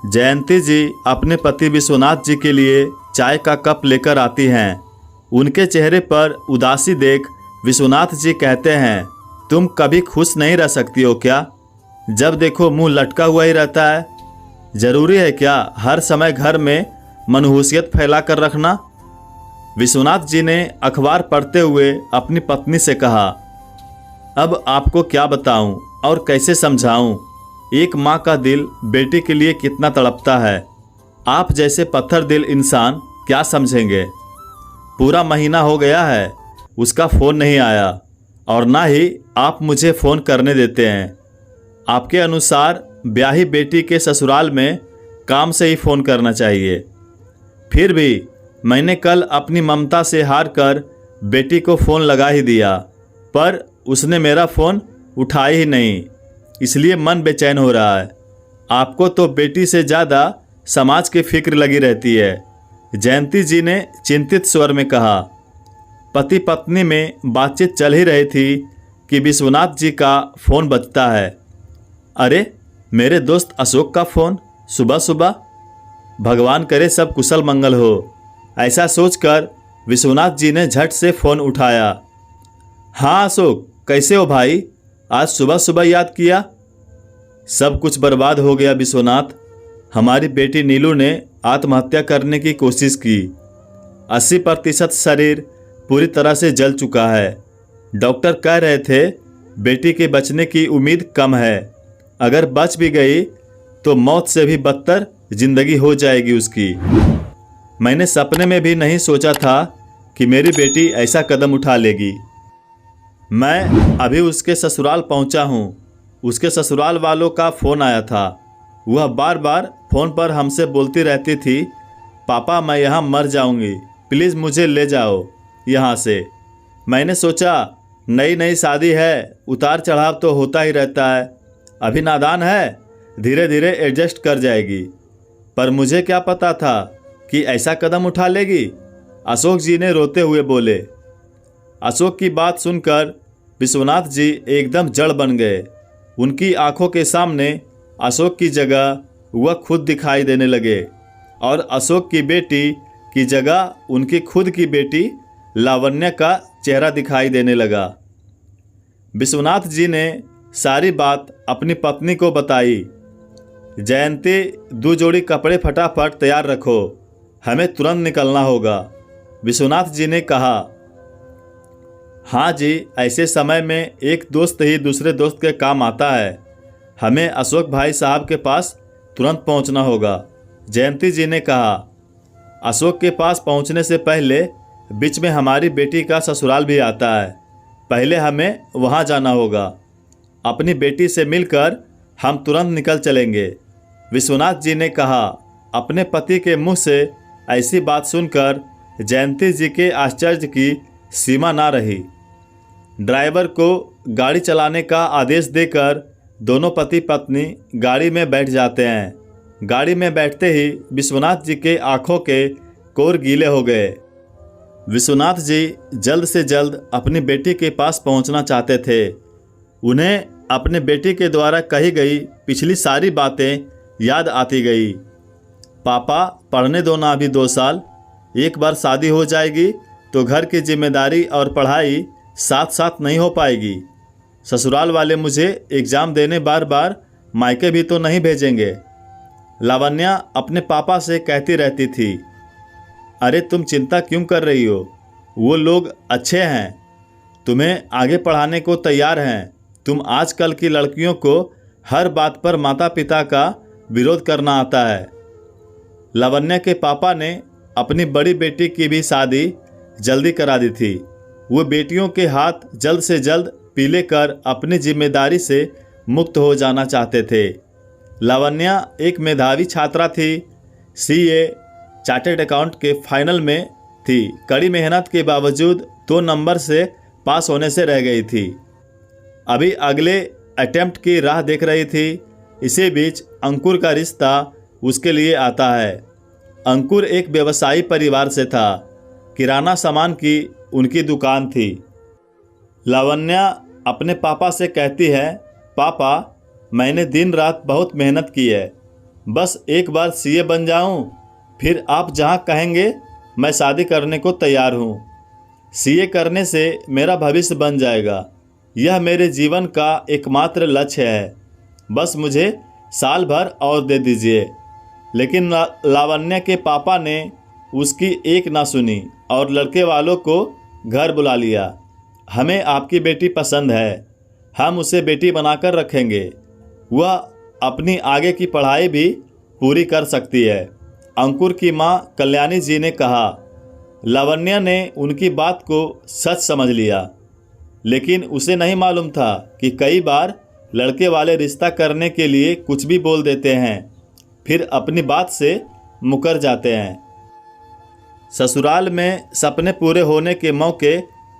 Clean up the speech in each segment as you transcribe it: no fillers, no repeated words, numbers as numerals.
जयंती जी अपने पति विश्वनाथ जी के लिए चाय का कप लेकर आती हैं। उनके चेहरे पर उदासी देख विश्वनाथ जी कहते हैं, तुम कभी खुश नहीं रह सकती हो क्या? जब देखो मुंह लटका हुआ ही रहता है। जरूरी है क्या हर समय घर में मनहूसियत फैला कर रखना? विश्वनाथ जी ने अखबार पढ़ते हुए अपनी पत्नी से कहा, अब आपको क्या बताऊं और कैसे समझाऊं? एक माँ का दिल बेटी के लिए कितना तड़पता है। आप जैसे पत्थर दिल इंसान क्या समझेंगे? पूरा महीना हो गया है, उसका फ़ोन नहीं आया और ना ही आप मुझे फ़ोन करने देते हैं। आपके अनुसार ब्याही बेटी के ससुराल में काम से ही फ़ोन करना चाहिए। फिर भी मैंने कल अपनी ममता से हार कर बेटी को फ़ोन लगा ही दिया, पर उसने मेरा फ़ोन उठाया ही नहीं, इसलिए मन बेचैन हो रहा है। आपको तो बेटी से ज़्यादा समाज की फिक्र लगी रहती है। जयंती जी ने चिंतित स्वर में कहा। पति पत्नी में बातचीत चल ही रही थी कि विश्वनाथ जी का फ़ोन बजता है। अरे, मेरे दोस्त अशोक का फ़ोन सुबह सुबह। भगवान करे सब कुशल मंगल हो। ऐसा सोचकर विश्वनाथ जी ने झट से फ़ोन उठाया। हाँ अशोक, कैसे हो भाई? आज सुबह सुबह याद किया। सब कुछ बर्बाद हो गया विश्वनाथ। हमारी बेटी नीलू ने आत्महत्या करने की कोशिश की। 80% शरीर पूरी तरह से जल चुका है। डॉक्टर कह रहे थे बेटी के बचने की उम्मीद कम है। अगर बच भी गई तो मौत से भी बदतर जिंदगी हो जाएगी उसकी। मैंने सपने में भी नहीं सोचा था कि मेरी बेटी ऐसा कदम उठा लेगी। मैं अभी उसके ससुराल पहुंचा हूं। उसके ससुराल वालों का फ़ोन आया था। वह बार बार फ़ोन पर हमसे बोलती रहती थी, पापा मैं यहाँ मर जाऊंगी, प्लीज़ मुझे ले जाओ यहाँ से। मैंने सोचा नई नई शादी है, उतार चढ़ाव तो होता ही रहता है, अभी नादान है, धीरे धीरे एडजस्ट कर जाएगी। पर मुझे क्या पता था कि ऐसा कदम उठा लेगी। अशोक जी ने रोते हुए बोले। अशोक की बात सुनकर विश्वनाथ जी एकदम जड़ बन गए। उनकी आंखों के सामने अशोक की जगह वह खुद दिखाई देने लगे और अशोक की बेटी की जगह उनकी खुद की बेटी लावण्य का चेहरा दिखाई देने लगा। विश्वनाथ जी ने सारी बात अपनी पत्नी को बताई। जयंती, 2 जोड़ी कपड़े फटाफट तैयार रखो, हमें तुरंत निकलना होगा, विश्वनाथ जी ने कहा। हाँ जी, ऐसे समय में एक दोस्त ही दूसरे दोस्त के काम आता है। हमें अशोक भाई साहब के पास तुरंत पहुंचना होगा, जयंती जी ने कहा। अशोक के पास पहुंचने से पहले बीच में हमारी बेटी का ससुराल भी आता है। पहले हमें वहां जाना होगा। अपनी बेटी से मिलकर हम तुरंत निकल चलेंगे, विश्वनाथ जी ने कहा। अपने पति के मुंह से ऐसी बात सुनकर जयंती जी के आश्चर्य की सीमा ना रही। ड्राइवर को गाड़ी चलाने का आदेश देकर दोनों पति पत्नी गाड़ी में बैठ जाते हैं। गाड़ी में बैठते ही विश्वनाथ जी के आंखों के कोर गीले हो गए। विश्वनाथ जी जल्द से जल्द अपनी बेटी के पास पहुंचना चाहते थे। उन्हें अपने बेटी के द्वारा कही गई पिछली सारी बातें याद आती गई। पापा, पढ़ने दो ना अभी 2 साल, एक बार शादी हो जाएगी तो घर की जिम्मेदारी और पढ़ाई साथ साथ नहीं हो पाएगी। ससुराल वाले मुझे एग्ज़ाम देने बार बार मायके भी तो नहीं भेजेंगे। लावण्या अपने पापा से कहती रहती थी। अरे तुम चिंता क्यों कर रही हो? वो लोग अच्छे हैं, तुम्हें आगे पढ़ाने को तैयार हैं। तुम आजकल की लड़कियों को हर बात पर माता पिता का विरोध करना आता है। लावण्या के पापा ने अपनी बड़ी बेटी की भी शादी जल्दी करा दी थी। वो बेटियों के हाथ जल्द से जल्द पीले कर अपनी जिम्मेदारी से मुक्त हो जाना चाहते थे। लावण्या एक मेधावी छात्रा थी। सीए चार्टर्ड अकाउंट के फाइनल में थी। कड़ी मेहनत के बावजूद 2 नंबर से पास होने से रह गई थी। अभी अगले अटेम्प्ट की राह देख रही थी। इसी बीच अंकुर का रिश्ता उसके लिए आता है। अंकुर एक व्यवसायी परिवार से था। किराना सामान की उनकी दुकान थी। लावण्या अपने पापा से कहती है, पापा मैंने दिन रात बहुत मेहनत की है, बस एक बार सीए बन जाऊं, फिर आप जहां कहेंगे मैं शादी करने को तैयार हूं। सीए करने से मेरा भविष्य बन जाएगा। यह मेरे जीवन का एकमात्र लक्ष्य है। बस मुझे साल भर और दे दीजिए। लेकिन लावण्या के पापा ने उसकी एक ना सुनी और लड़के वालों को घर बुला लिया। हमें आपकी बेटी पसंद है, हम उसे बेटी बनाकर रखेंगे। वह अपनी आगे की पढ़ाई भी पूरी कर सकती है, अंकुर की मां कल्याणी जी ने कहा। लावण्या ने उनकी बात को सच समझ लिया, लेकिन उसे नहीं मालूम था कि कई बार लड़के वाले रिश्ता करने के लिए कुछ भी बोल देते हैं, फिर अपनी बात से मुकर जाते हैं। ससुराल में सपने पूरे होने के मौके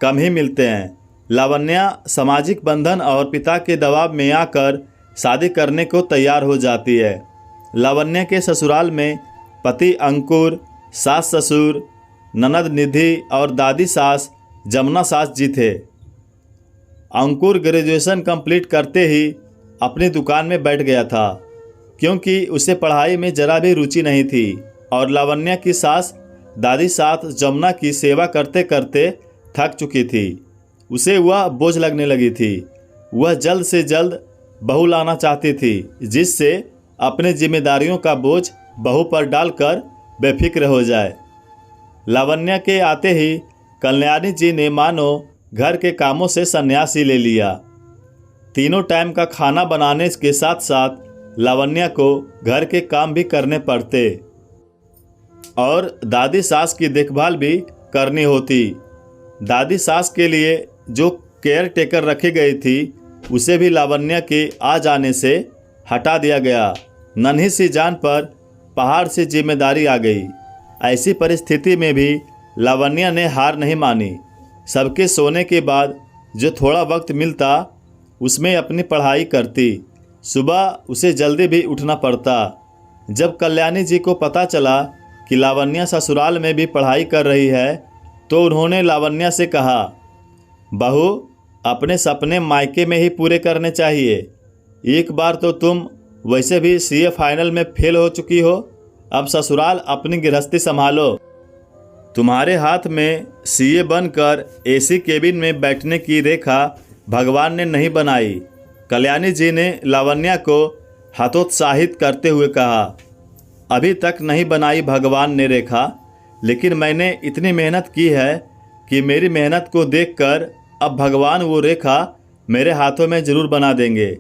कम ही मिलते हैं। लावण्या सामाजिक बंधन और पिता के दबाव में आकर शादी करने को तैयार हो जाती है। लावण्या के ससुराल में पति अंकुर, सास ससुर, ननद निधि और दादी सास जमुना सास जी थे। अंकुर ग्रेजुएशन कंप्लीट करते ही अपनी दुकान में बैठ गया था, क्योंकि उसे पढ़ाई में जरा भी रुचि नहीं थी और लावण्या की सास दादी सास जमुना की सेवा करते करते थक चुकी थी। उसे वह बोझ लगने लगी थी। वह जल्द से जल्द बहू लाना चाहती थी, जिससे अपने जिम्मेदारियों का बोझ बहू पर डालकर बेफिक्र हो जाए। लावण्या के आते ही कल्याणी जी ने मानो घर के कामों से संन्यास ही ले लिया। तीनों टाइम का खाना बनाने के साथ साथ लावण्या को घर के काम भी करने पड़ते और दादी सास की देखभाल भी करनी होती। दादी सास के लिए जो केयर टेकर रखी गई थी, उसे भी लावण्या के आ जाने से हटा दिया गया। नन्ही सी जान पर पहाड़ से जिम्मेदारी आ गई। ऐसी परिस्थिति में भी लावण्या ने हार नहीं मानी। सबके सोने के बाद जो थोड़ा वक्त मिलता, उसमें अपनी पढ़ाई करती। सुबह उसे जल्दी भी उठना पड़ता। जब कल्याणी जी को पता चला कि लावण्या ससुराल में भी पढ़ाई कर रही है, तो उन्होंने लावण्या से कहा, बहू, अपने सपने मायके में ही पूरे करने चाहिए। एक बार तो तुम वैसे भी सीए फाइनल में फेल हो चुकी हो, अब ससुराल अपनी गृहस्थी संभालो। तुम्हारे हाथ में सीए बनकर एसी केबिन में बैठने की रेखा भगवान ने नहीं बनाई। कल्याणी जी ने लावण्या को हतोत्साहित करते हुए कहा, अभी तक नहीं बनाई भगवान ने रेखा, लेकिन मैंने इतनी मेहनत की है कि मेरी मेहनत को देखकर अब भगवान वो रेखा मेरे हाथों में ज़रूर बना देंगे।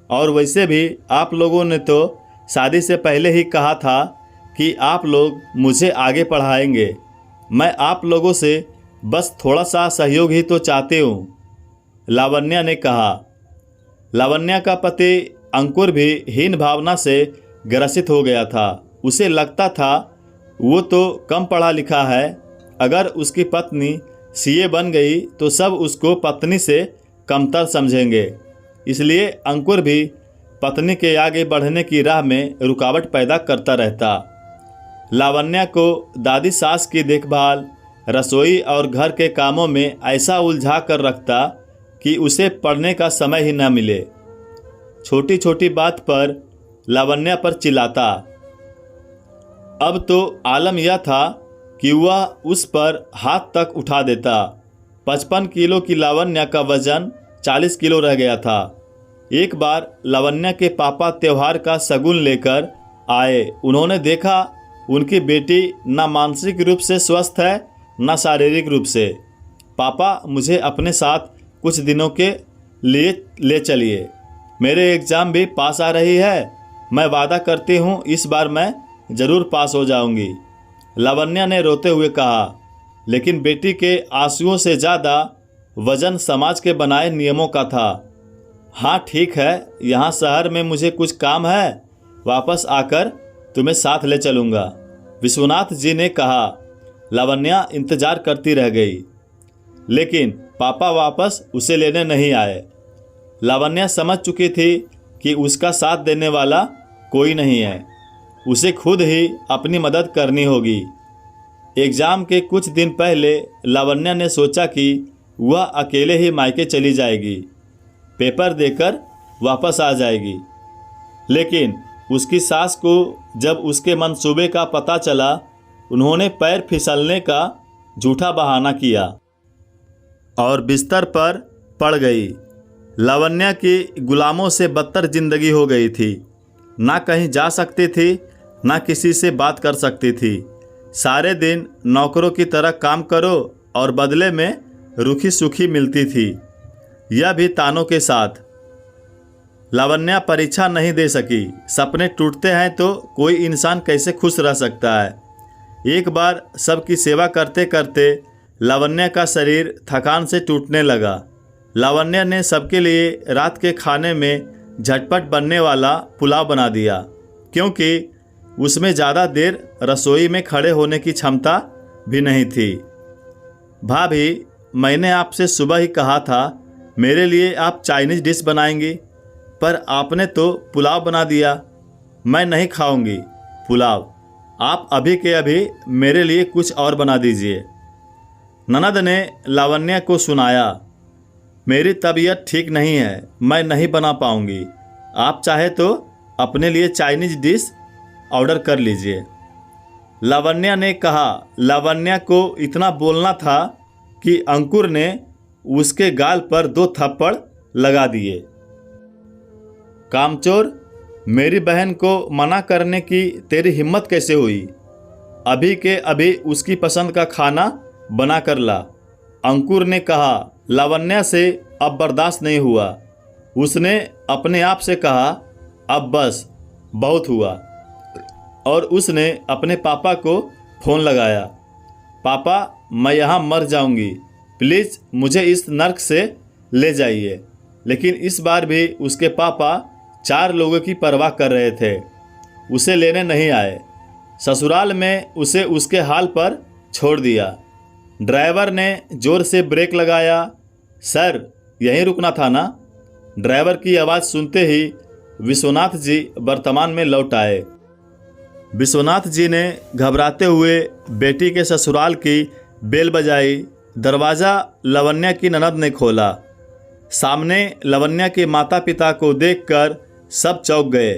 और वैसे भी आप लोगों ने तो शादी से पहले ही कहा था कि आप लोग मुझे आगे पढ़ाएंगे। मैं आप लोगों से बस थोड़ा सा सहयोग ही तो चाहती हूँ, लावण्या ने कहा। लावण्या का पति अंकुर भी हीन भावना से ग्रसित हो गया था। उसे लगता था वो तो कम पढ़ा लिखा है, अगर उसकी पत्नी सीए बन गई तो सब उसको पत्नी से कमतर समझेंगे। इसलिए अंकुर भी पत्नी के आगे बढ़ने की राह में रुकावट पैदा करता रहता। लावण्या को दादी सास की देखभाल, रसोई और घर के कामों में ऐसा उलझा कर रखता कि उसे पढ़ने का समय ही न मिले। छोटी छोटी बात पर लावण्या पर चिल्लाता। अब तो आलम यह था कि वह उस पर हाथ तक उठा देता। 55 किलो की लावण्या का वजन 40 किलो रह गया था। एक बार लावण्या के पापा त्योहार का शगुन लेकर आए। उन्होंने देखा उनकी बेटी न मानसिक रूप से स्वस्थ है न शारीरिक रूप से। पापा, मुझे अपने साथ कुछ दिनों के लिए ले चलिए, मेरे एग्ज़ाम भी पास आ रही है। मैं वादा करती हूँ इस बार मैं ज़रूर पास हो जाऊँगी, लावण्या ने रोते हुए कहा। लेकिन बेटी के आंसुओं से ज़्यादा वजन समाज के बनाए नियमों का था। हाँ ठीक है, यहाँ शहर में मुझे कुछ काम है, वापस आकर तुम्हें साथ ले चलूँगा, विश्वनाथ जी ने कहा। लावण्या इंतज़ार करती रह गई, लेकिन पापा वापस उसे लेने नहीं आए। लावण्या समझ चुकी थी कि उसका साथ देने वाला कोई नहीं है, उसे खुद ही अपनी मदद करनी होगी। एग्ज़ाम के कुछ दिन पहले लावण्या ने सोचा कि वह अकेले ही मायके चली जाएगी, पेपर देकर वापस आ जाएगी। लेकिन उसकी सास को जब उसके मंसूबे का पता चला, उन्होंने पैर फिसलने का झूठा बहाना किया और बिस्तर पर पड़ गई। लावण्या की गुलामों से बदतर जिंदगी हो गई थी। ना कहीं जा सकती थी, ना किसी से बात कर सकती थी। सारे दिन नौकरों की तरह काम करो और बदले में रूखी सूखी मिलती थी, यह भी तानों के साथ। लावण्या परीक्षा नहीं दे सकी। सपने टूटते हैं तो कोई इंसान कैसे खुश रह सकता है। एक बार सबकी सेवा करते करते लावण्या का शरीर थकान से टूटने लगा। लावण्या ने सबके लिए रात के खाने में झटपट बनने वाला पुलाव बना दिया, क्योंकि उसमें ज़्यादा देर रसोई में खड़े होने की क्षमता भी नहीं थी। भाभी, मैंने आपसे सुबह ही कहा था मेरे लिए आप चाइनीज़ डिश बनाएंगी, पर आपने तो पुलाव बना दिया। मैं नहीं खाऊंगी पुलाव। आप अभी के अभी मेरे लिए कुछ और बना दीजिए। ननद ने लावण्या को सुनाया, मेरी तबीयत ठीक नहीं है, मैं नहीं बना पाऊंगी। आप चाहे तो अपने लिए चाइनीज़ डिश ऑर्डर कर लीजिए। लावण्या ने कहा। लावण्या को इतना बोलना था कि अंकुर ने उसके गाल पर 2 थप्पड़ लगा दिए। कामचोर, मेरी बहन को मना करने की तेरी हिम्मत कैसे हुई? अभी के अभी उसकी पसंद का खाना बना कर ला। अंकुर ने कहा। लावण्या से अब बर्दाश्त नहीं हुआ। उसने अपने आप से कहा, अब बस, बहुत हुआ। और उसने अपने पापा को फ़ोन लगाया। पापा, मैं यहाँ मर जाऊँगी, प्लीज़ मुझे इस नर्क से ले जाइए। लेकिन इस बार भी उसके पापा 4 लोगों की परवाह कर रहे थे, उसे लेने नहीं आए। ससुराल में उसे उसके हाल पर छोड़ दिया। ड्राइवर ने ज़ोर से ब्रेक लगाया। सर, यहीं रुकना था ना? ड्राइवर की आवाज़ सुनते ही विश्वनाथ जी वर्तमान में लौट आए। विश्वनाथ जी ने घबराते हुए बेटी के ससुराल की बेल बजाई। दरवाज़ा लावण्या की ननद ने खोला। सामने लावण्या के माता पिता को देखकर सब चौंक गए।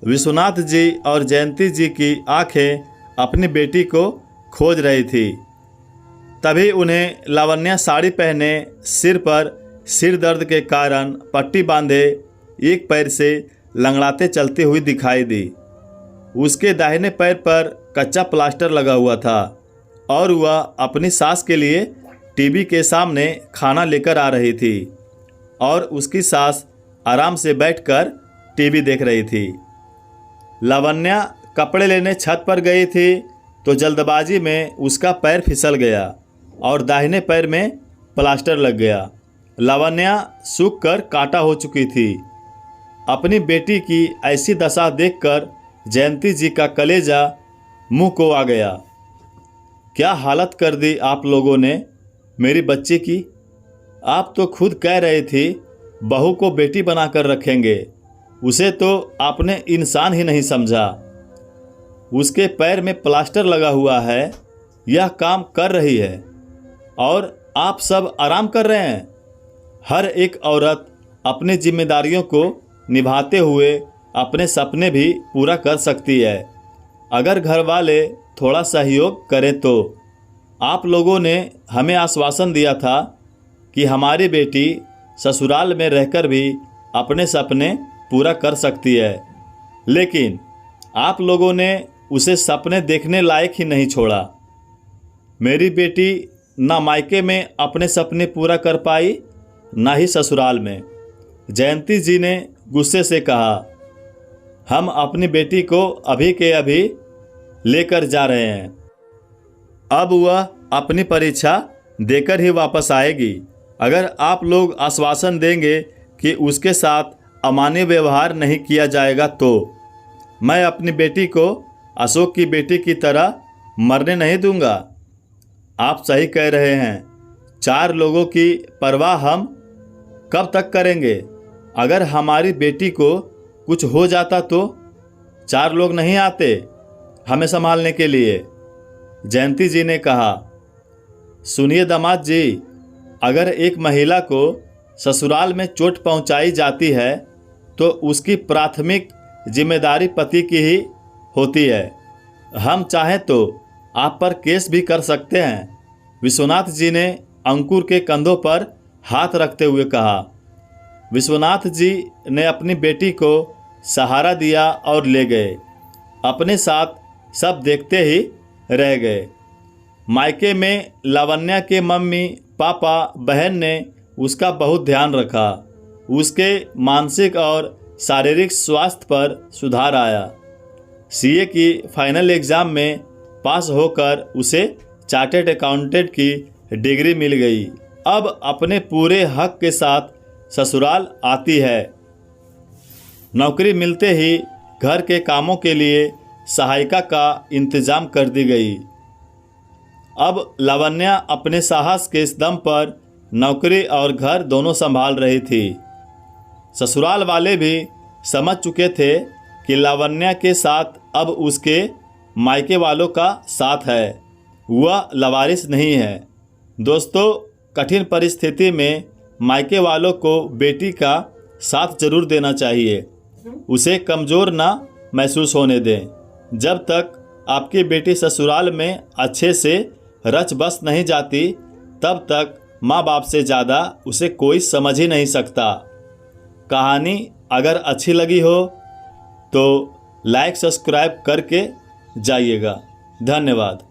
विश्वनाथ जी और जयंती जी की आंखें अपनी बेटी को खोज रही थी। तभी उन्हें लावण्या साड़ी पहने, सिर पर सिर दर्द के कारण पट्टी बांधे, एक पैर से लंगड़ाते चलती हुई दिखाई दी। उसके दाहिने पैर पर कच्चा प्लास्टर लगा हुआ था और वह अपनी सास के लिए टीवी के सामने खाना लेकर आ रही थी और उसकी सास आराम से बैठकर टीवी देख रही थी। लावण्या कपड़े लेने छत पर गई थी तो जल्दबाजी में उसका पैर फिसल गया और दाहिने पैर में प्लास्टर लग गया। लावण्या सूख कर कांटा हो चुकी थी। अपनी बेटी की ऐसी दशा देखकर जयंती जी का कलेजा मुंह को आ गया। क्या हालत कर दी आप लोगों ने मेरी बच्ची की। आप तो खुद कह रही थी बहू को बेटी बनाकर रखेंगे, उसे तो आपने इंसान ही नहीं समझा। उसके पैर में प्लास्टर लगा हुआ है, यह काम कर रही है और आप सब आराम कर रहे हैं। हर एक औरत अपनी जिम्मेदारियों को निभाते हुए अपने सपने भी पूरा कर सकती है, अगर घर वाले थोड़ा सहयोग करें तो। आप लोगों ने हमें आश्वासन दिया था कि हमारी बेटी ससुराल में रहकर भी अपने सपने पूरा कर सकती है, लेकिन आप लोगों ने उसे सपने देखने लायक ही नहीं छोड़ा। मेरी बेटी ना मायके में अपने सपने पूरा कर पाई, ना ही ससुराल में। जयंती जी ने गुस्से से कहा, हम अपनी बेटी को अभी के अभी लेकर जा रहे हैं। अब वह अपनी परीक्षा देकर ही वापस आएगी। अगर आप लोग आश्वासन देंगे कि उसके साथ अमानवीय व्यवहार नहीं किया जाएगा तो मैं अपनी बेटी को अशोक की बेटी की तरह मरने नहीं दूंगा। आप सही कह रहे हैं। 4 लोगों की परवाह हम कब तक करेंगे? अगर हमारी बेटी को कुछ हो जाता तो 4 लोग नहीं आते हमें संभालने के लिए। जयंती जी ने कहा, सुनिए दामाद जी, अगर एक महिला को ससुराल में चोट पहुंचाई जाती है तो उसकी प्राथमिक जिम्मेदारी पति की ही होती है। हम चाहें तो आप पर केस भी कर सकते हैं। विश्वनाथ जी ने अंकुर के कंधों पर हाथ रखते हुए कहा। विश्वनाथ जी ने अपनी बेटी को सहारा दिया और ले गए। अपने साथ सब देखते ही रह गए। मायके में लावण्या के मम्मी पापा बहन ने उसका बहुत ध्यान रखा। उसके मानसिक और शारीरिक स्वास्थ्य पर सुधार आया। सीए की फाइनल एग्ज़ाम में पास होकर उसे चार्टर्ड अकाउंटेंट की डिग्री मिल गई। अब अपने पूरे हक के साथ ससुराल आती है। नौकरी मिलते ही घर के कामों के लिए सहायिका का इंतजाम कर दी गई। अब लावण्या अपने साहस के इस दम पर नौकरी और घर दोनों संभाल रही थी। ससुराल वाले भी समझ चुके थे कि लावण्या के साथ अब उसके मायके वालों का साथ है, वह लवारिस नहीं है। दोस्तों, कठिन परिस्थिति में मायके वालों को बेटी का साथ जरूर देना चाहिए। उसे कमज़ोर ना महसूस होने दें। जब तक आपकी बेटी ससुराल में अच्छे से रच बस नहीं जाती, तब तक माँ बाप से ज़्यादा उसे कोई समझ ही नहीं सकता। कहानी अगर अच्छी लगी हो तो लाइक सब्सक्राइब करके जाइएगा। धन्यवाद।